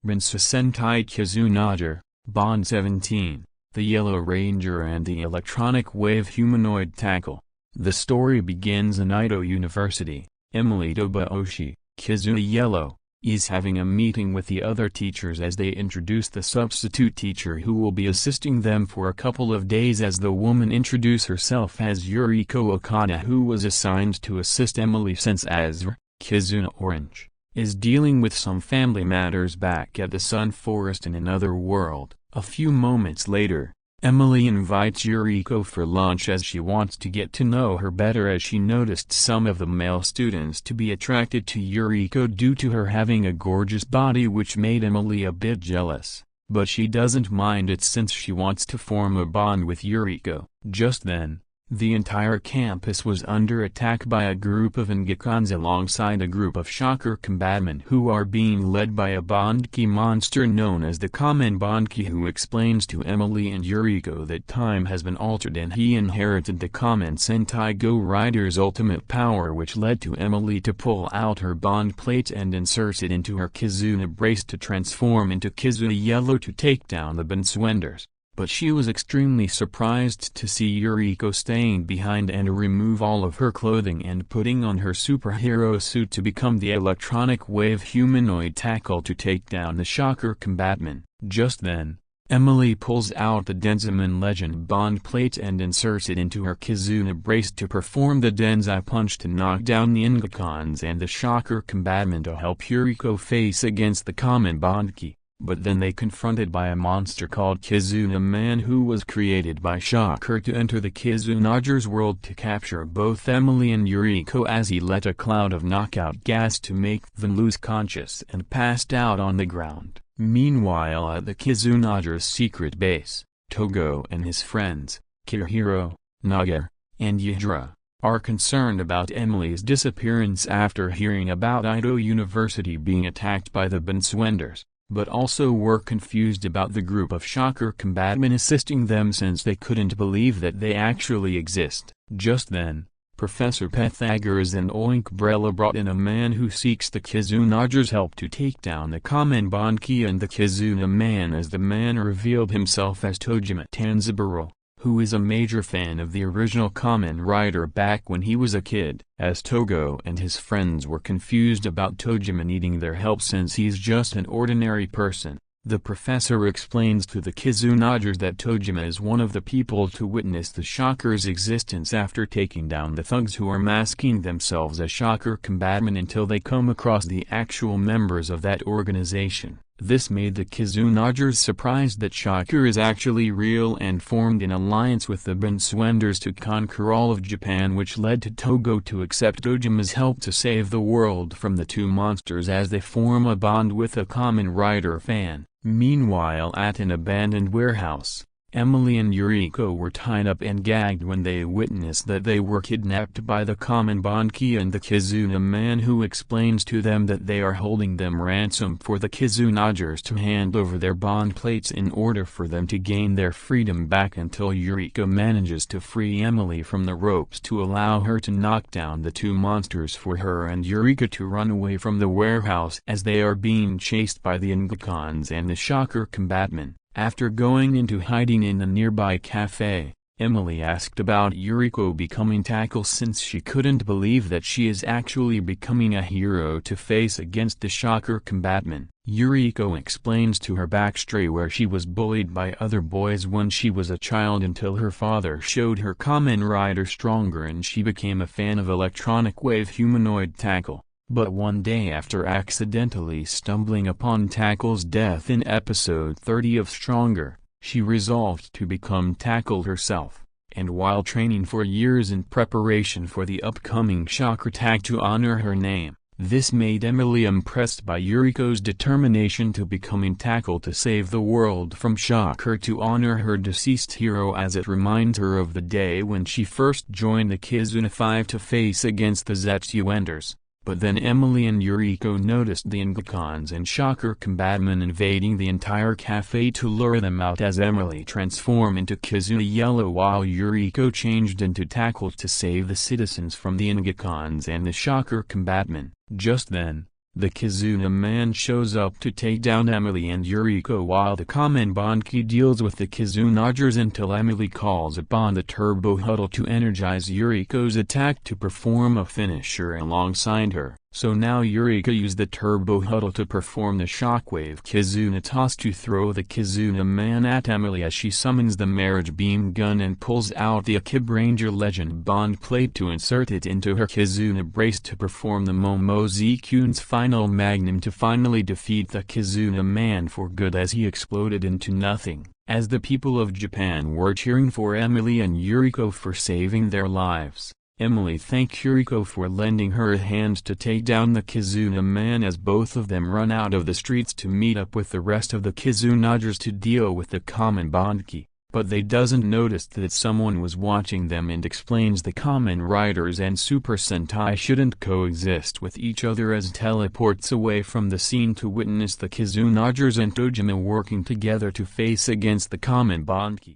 Bansou Sentai Kizunager, Bond 17, The Yellow Ranger and the Electronic Wave Humanoid Tackle. The story begins in Edo University. Emily Tobihoshi, Kizuna Yellow, is having a meeting with the other teachers as they introduce the substitute teacher who will be assisting them for a couple of days, as the woman introduces herself as Yuriko Okada, who was assigned to assist Emily since Azra, Kizuna Orange, is dealing with some family matters back at the Sun Forest in another world. A few moments later, Emily invites Yuriko for lunch as she wants to get to know her better, as she noticed some of the male students to be attracted to Yuriko due to her having a gorgeous body, which made Emily a bit jealous. But she doesn't mind it since she wants to form a bond with Yuriko. Just then, the entire campus was under attack by a group of Ngakons alongside a group of shocker combatmen who are being led by a Bondki monster known as the Kamen Bondki, who explains to Emily and Yuriko that time has been altered and he inherited the Kamen Sentai Go Rider's ultimate power, which led to Emily to pull out her bond plate and insert it into her Kizuna brace to transform into Kizuna Yellow to take down the Bansouenders. But she was extremely surprised to see Yuriko staying behind and remove all of her clothing and putting on her superhero suit to become the electronic wave humanoid tackle to take down the shocker combatmen. Just then, Emily pulls out the Denzaman Legend bond plate and inserts it into her Kizuna brace to perform the Denzai punch to knock down the Ngakons and the shocker combatmen to help Yuriko face against the Kamen Bondki. But then they confronted by a monster called Kizuna Man, who was created by Shocker to enter the Kizunagers world to capture both Emily and Yuriko, as he let a cloud of knockout gas to make them lose conscious and passed out on the ground. Meanwhile, at the Kizunagers' secret base, Togo and his friends, Kirihiro, Naga, and Yadra, are concerned about Emily's disappearance after hearing about Edo University being attacked by the Bansouenders, but also were confused about the group of shocker combatmen assisting them since they couldn't believe that they actually exist. Just then, Professor Pythagoras and Oinkbrella brought in a man who seeks the Kizunagers' help to take down the Kamen Bondki and the Kizuna Man, as the man revealed himself as Tojima Tanzaburo, who is a major fan of the original Kamen Rider back when he was a kid. As Togo and his friends were confused about Tojima needing their help since he's just an ordinary person, the professor explains to the Kizunagers that Tojima is one of the people to witness the Shocker's existence after taking down the thugs who are masking themselves as shocker combatmen until they come across the actual members of that organization. This made the Kizunagers surprised that Shocker is actually real and formed an alliance with the Bansouenders to conquer all of Japan, which led to Togo to accept Tojima's help to save the world from the two monsters as they form a bond with a Kamen Rider fan. Meanwhile, at an abandoned warehouse, Emily and Yuriko were tied up and gagged when they witnessed that they were kidnapped by the Kamen Bondki and the Kizuna Man, who explains to them that they are holding them ransom for the Kizunagers to hand over their bond plates in order for them to gain their freedom back, until Yuriko manages to free Emily from the ropes to allow her to knock down the two monsters for her and Yuriko to run away from the warehouse as they are being chased by the Ngakons and the shocker combatmen. After going into hiding in a nearby cafe, Emily asked about Yuriko becoming Tackle since she couldn't believe that she is actually becoming a hero to face against the shocker combatmen. Yuriko explains to her backstory where she was bullied by other boys when she was a child until her father showed her Kamen Rider stronger and she became a fan of electronic wave humanoid tackle. But one day, after accidentally stumbling upon Tackle's death in episode 30 of Stronger, she resolved to become Tackle herself, and while training for years in preparation for the upcoming Shocker Tag to honor her name, this made Emily impressed by Yuriko's determination to becoming Tackle to save the world from Shocker to honor her deceased hero, as it reminds her of the day when she first joined the Kizuna 5 to face against the Zetsuenders. But then Emily and Yuriko noticed the Ngakons and shocker combatmen invading the entire cafe to lure them out, as Emily transformed into Kizuna Yellow while Yuriko changed into Tackle to save the citizens from the Ngakons and the shocker combatmen. Just then, The Kizuna man shows up to take down Emily and Yuriko while the Kamen Bondki deals with the Kizunagers until Emily calls upon the Turbo Huddle to energize Yuriko's attack to perform a finisher alongside her. So now Yuriko used the Turbo Huddle to perform the Shockwave Kizuna toss to throw the Kizuna man at Emily as she summons the Marriage Beam gun and pulls out the Akib Ranger Legend Bond plate to insert it into her Kizuna brace to perform the Momozukun's final magnum to finally defeat the Kizuna man for good as he exploded into nothing. As the people of Japan were cheering for Emily and Yuriko for saving their lives, Emily thanked Yuriko for lending her a hand to take down the Kizuna man as both of them run out of the streets to meet up with the rest of the Kizunagers to deal with the Kamen Bondki. But they doesn't notice that someone was watching them and explains the Kamen Riders and Super Sentai shouldn't coexist with each other as teleports away from the scene to witness the Kizunagers and Tojima working together to face against the Kamen Bondki.